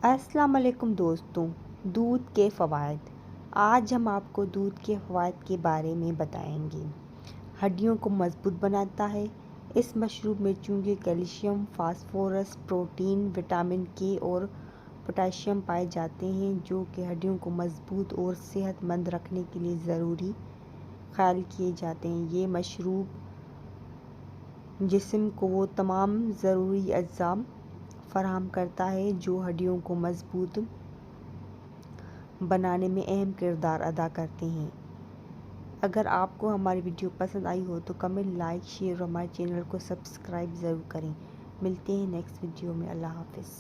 السلام علیکم دوستوں، دودھ کے فوائد۔ آج ہم آپ کو دودھ کے فوائد کے بارے میں بتائیں گے۔ ہڈیوں کو مضبوط بناتا ہے۔ اس مشروب میں چونکہ کیلشیم، فاسفورس، پروٹین، وٹامن کے اور پوٹاشیم پائے جاتے ہیں جو کہ ہڈیوں کو مضبوط اور صحت مند رکھنے کے لیے ضروری خیال کیے جاتے ہیں۔ یہ مشروب جسم کو وہ تمام ضروری اجزاء فراہم کرتا ہے جو ہڈیوں کو مضبوط بنانے میں اہم کردار ادا کرتے ہیں۔ اگر آپ کو ہماری ویڈیو پسند آئی ہو تو کمنٹ، لائک، شیئر اور ہمارے چینل کو سبسکرائب ضرور کریں۔ ملتے ہیں نیکسٹ ویڈیو میں۔ اللہ حافظ۔